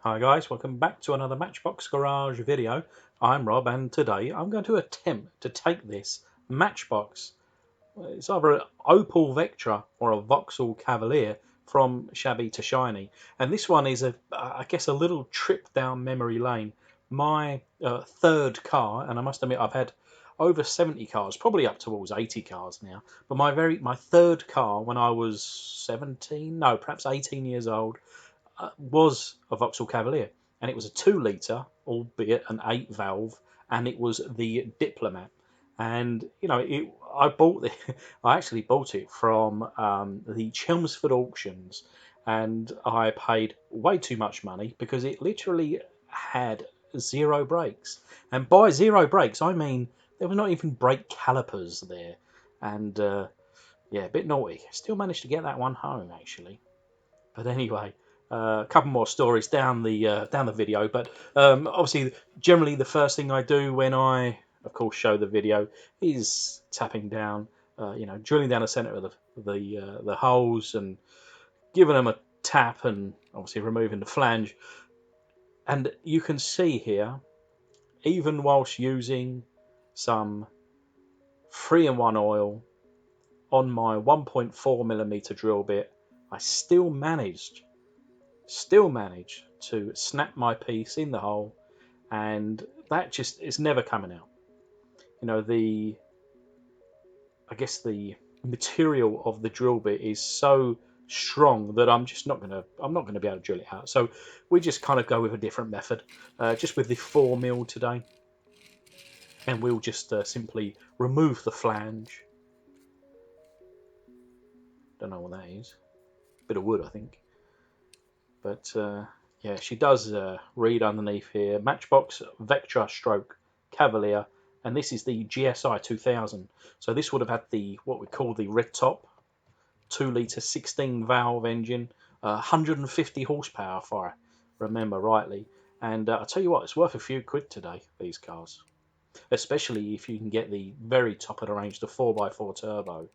Hi guys, welcome back to another Matchbox Garage video. I'm Rob and today I'm going to attempt to take this Matchbox. It's either an Opel Vectra or a Vauxhall Cavalier from shabby to shiny. And this one is, I guess, a little trip down memory lane. My third car, and I must admit I've had over 70 cars, probably up towards 80 cars now. But my third car when I was 17, no, perhaps 18 years old, was a Vauxhall Cavalier, and it was a 2 litre, albeit an 8 valve, and it was the Diplomat. And I actually bought it from the Chelmsford auctions, and I paid way too much money because it literally had zero brakes. And by zero brakes, I mean there was not even brake calipers there, and yeah, a bit naughty. Still managed to get that one home actually. But anyway, a couple more stories down the video. But obviously, generally the first thing I do when I, of course, show the video is tapping down, drilling down the centre of the holes and giving them a tap and obviously removing the flange. And you can see here, even whilst using some 3-in-1 oil on my 1.4mm drill bit, I still managed to snap my piece in the hole, and that just is never coming out. The I guess the material of the drill bit is so strong that I'm not gonna be able to drill it out. So we just kind of go with a different method, just with the 4mm today, and we'll just simply remove the flange. Don't know what that is. Bit of wood, I think. But yeah, she does read underneath here, Matchbox Vectra stroke Cavalier, and this is the GSI 2000. So this would have had the what we call the red top, 2 litre 16 valve engine, 150 horsepower if I remember rightly. And I'll tell you what, it's worth a few quid today, these cars, especially if you can get the very top of the range, the 4x4 turbo.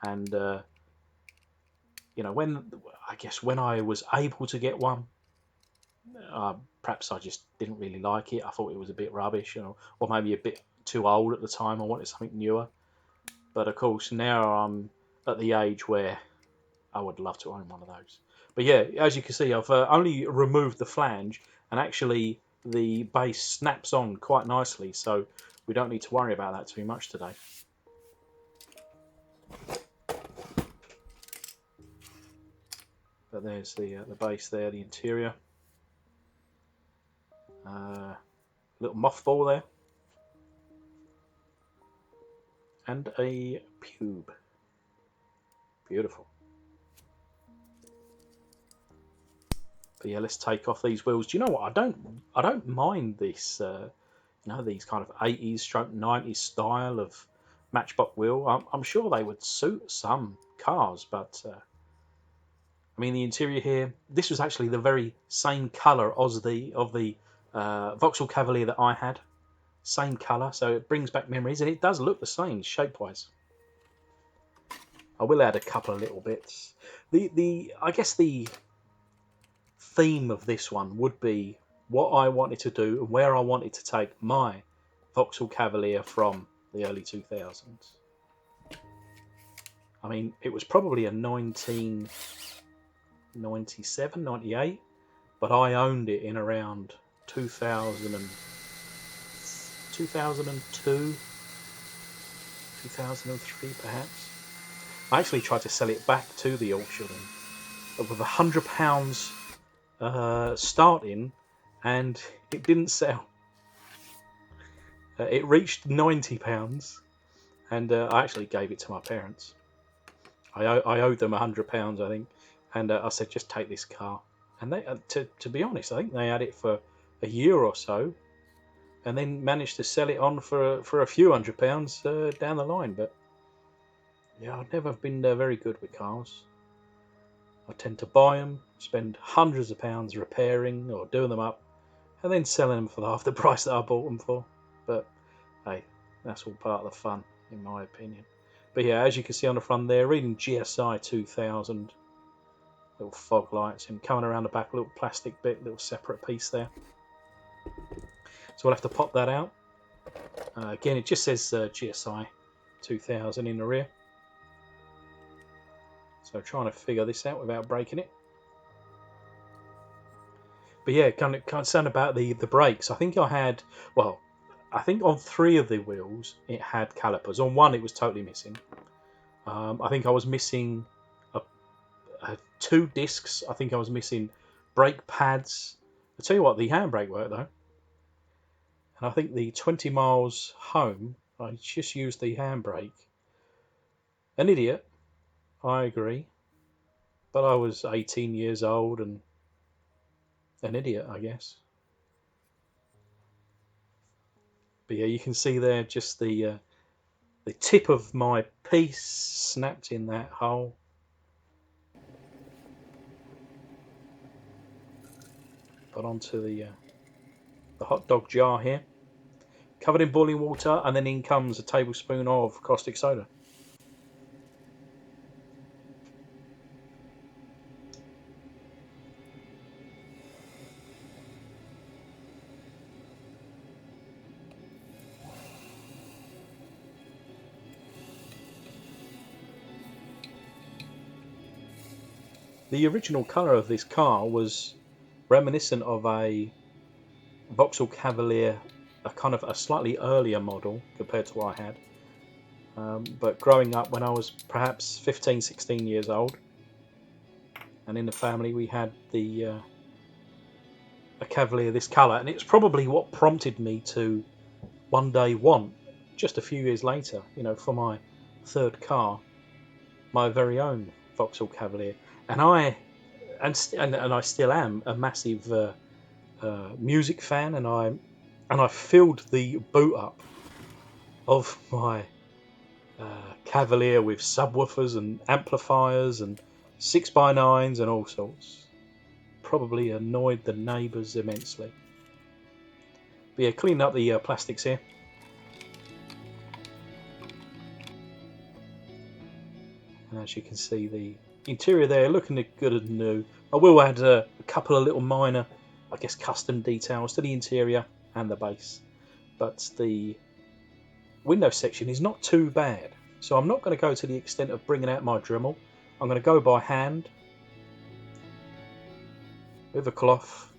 And when I guess when I was able to get one, perhaps I just didn't really like it. I thought it was a bit rubbish, or maybe a bit too old at the time. I wanted something newer. But of course, now I'm at the age where I would love to own one of those. But yeah, as you can see, I've only removed the flange, and actually the base snaps on quite nicely, so we don't need to worry about that too much today. But there's the base there, the interior. Little mothball there. And a pube. Beautiful. But yeah, let's take off these wheels. Do you know what? I don't mind this. These kind of 80s stroke 90s style of Matchbox wheel. I'm sure they would suit some cars, but I mean the interior here. This was actually the very same colour as the Vauxhall Cavalier that I had. Same colour, so it brings back memories, and it does look the same shape-wise. I will add a couple of little bits. I guess the theme of this one would be what I wanted to do and where I wanted to take my Vauxhall Cavalier from the early 2000s. I mean, it was probably a 1997, 98, but I owned it in around 2000 and 2002, 2003 perhaps. I actually tried to sell it back to the auction with £100 starting, and it didn't sell. It reached £90, and I actually gave it to my parents. I owed them £100, I think, and I said, just take this car. And they, to be honest, I think they had it for a year or so, and then managed to sell it on for a few £100 down the line. But yeah, I've never been very good with cars. I tend to buy them, spend hundreds of pounds repairing or doing them up, and then selling them for half the price that I bought them for. But hey, that's all part of the fun, in my opinion. But yeah, as you can see on the front there, reading GSI 2000 little fog lights, and coming around the back, a little plastic bit, little separate piece there. So we'll have to pop that out. Again, it just says GSI 2000 in the rear. So trying to figure this out without breaking it. But yeah, kind of concerned about the brakes. I think I had, well, I think on 3 of the wheels it had calipers. On 1 it was totally missing. I think I was missing 2 discs. I think I was missing brake pads. I tell you what, the handbrake worked though. And I think the 20 miles home, I just used the handbrake. An idiot, I agree. But I was 18 years old and an idiot, I guess. But yeah, you can see there just the tip of my piece snapped in that hole. Got onto the hot dog jar here, covered in boiling water, and then in comes a tablespoon of caustic soda. The original colour of this car was reminiscent of a Vauxhall Cavalier, a kind of a slightly earlier model compared to what I had. But growing up when I was perhaps 15, 16 years old, and in the family we had a Cavalier this colour, and it's probably what prompted me to one day want, just a few years later, for my 3rd car, my very own Vauxhall Cavalier. And I still am a massive music fan, and I filled the boot up of my Cavalier with subwoofers and amplifiers and 6x9s and all sorts. Probably annoyed the neighbours immensely. But yeah, cleaning up the plastics here. And as you can see, the interior there looking good and new. I will add a couple of little minor, I guess, custom details to the interior and the base, but the window section is not too bad. So I'm not going to go to the extent of bringing out my Dremel. I'm going to go by hand with a cloth,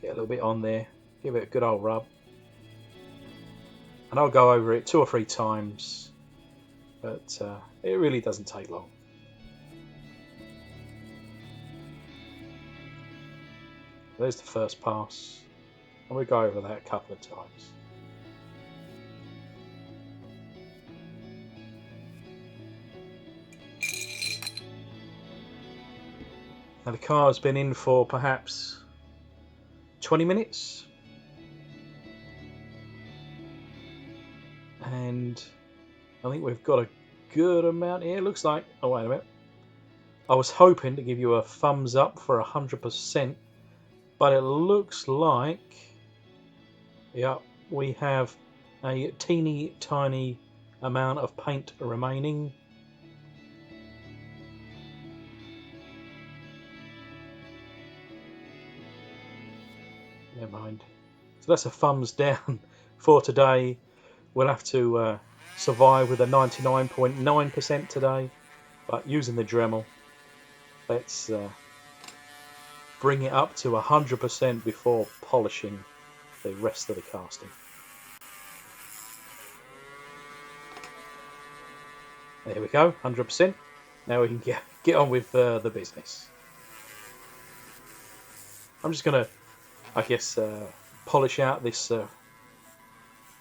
get a little bit on there, give it a good old rub, and I'll go over it 2 or 3 times, but it really doesn't take long. There's the first pass, and we'll go over that a couple of times. Now the car's been in for perhaps 20 minutes, and I think we've got a good amount here. It looks like, oh wait a minute, I was hoping to give you a thumbs up for 100%, but it looks like, yeah, we have a teeny tiny amount of paint remaining. Never mind. So that's a thumbs down for today. We'll have to survive with a 99.9% today, but using the Dremel, let's bring it up to 100% before polishing the rest of the casting. There we go, 100%. Now we can get on with the business. I'm just going to, I guess, polish out this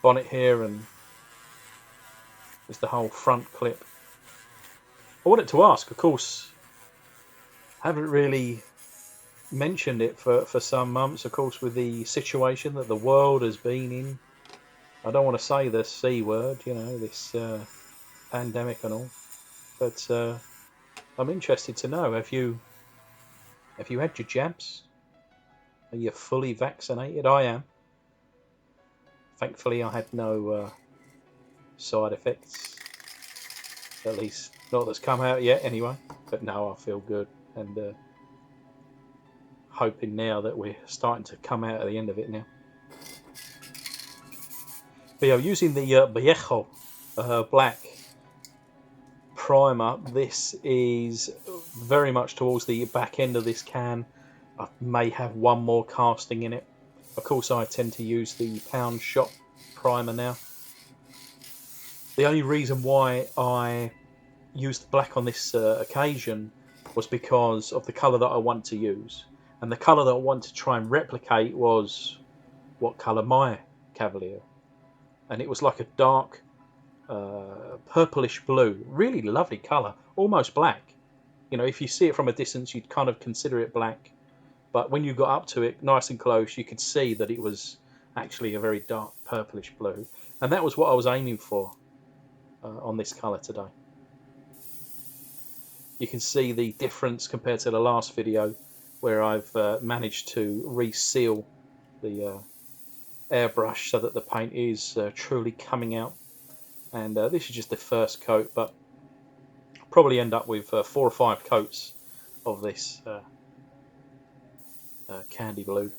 bonnet here and just the whole front clip. I wanted to ask, of course, I haven't really mentioned it for some months, of course, with the situation that the world has been in. I don't want to say the C word, this pandemic and all, but I'm interested to know, have you had your jabs? Are you fully vaccinated? I am. Thankfully, I had no side effects, at least not that's come out yet anyway, but no, I feel good. and hoping now that we're starting to come out at the end of it now. But yeah, using the Vauxhall black primer, this is very much towards the back end of this can. I may have one more casting in it. Of course, I tend to use the pound shop primer now. The only reason why I used black on this occasion was because of the colour that I want to use. And the colour that I want to try and replicate was what colour my Cavalier. And it was like a dark purplish blue. Really lovely colour. Almost black. You know, if you see it from a distance, you'd kind of consider it black. But when you got up to it nice and close, you could see that it was actually a very dark purplish blue. And that was what I was aiming for on this colour today. You can see the difference compared to the last video where I've managed to reseal the airbrush so that the paint is truly coming out. And this is just the first coat, but I'll probably end up with 4 or 5 coats of this candy blue.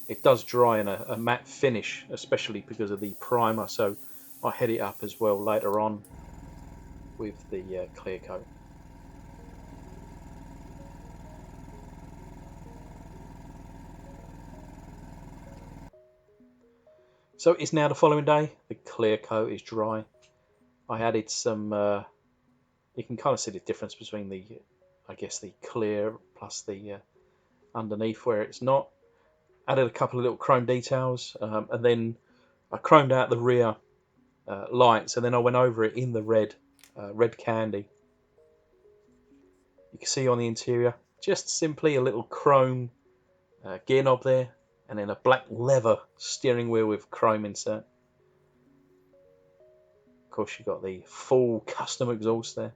It does dry in a matte finish, especially because of the primer, so I'll head it up as well later on with the clear coat. So it's now the following day. The clear coat is dry. I added some, you can kind of see the difference between the, I guess, the clear plus the underneath where it's not. Added a couple of little chrome details, and then I chromed out the rear lights, and then I went over it in the red candy. You can see on the interior, just simply a little chrome gear knob there, and then a black leather steering wheel with chrome insert. Of course, you've got the full custom exhaust there.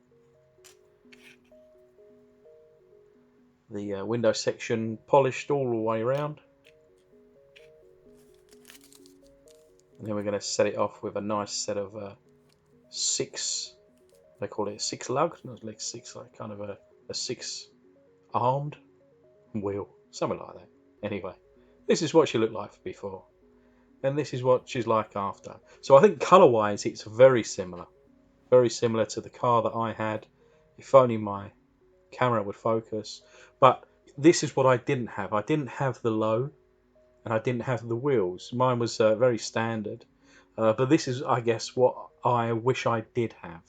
The window section polished all the way around. And then we're going to set it off with a nice set of 6, they call it a 6 lug, not like 6, like kind of a 6 armed wheel, something like that. Anyway, this is what she looked like before, and this is what she's like after. So I think colour wise it's very similar to the car that I had, if only my camera would focus. But this is what I didn't have. I didn't have the low, and I didn't have the wheels. Mine was very standard, but this is, I guess, what I wish I did have.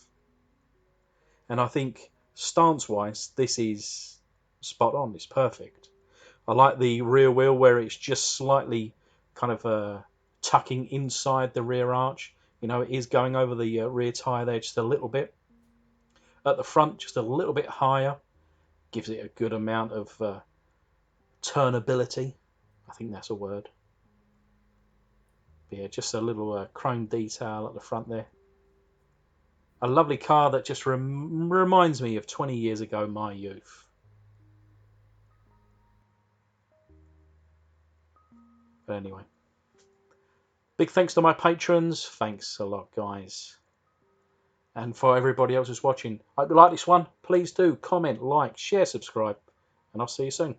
And I think stance-wise, this is spot on. It's perfect. I like the rear wheel where it's just slightly kind of tucking inside the rear arch. You know, it is going over the rear tyre there just a little bit. At the front, just a little bit higher. Gives it a good amount of turnability. I think that's a word. But yeah, just a little chrome detail at the front there. A lovely car that just reminds me of 20 years ago, my youth. But anyway, big thanks to my patrons. Thanks a lot, guys. And for everybody else who's watching, I hope you like this one. Please do comment, like, share, subscribe, and I'll see you soon.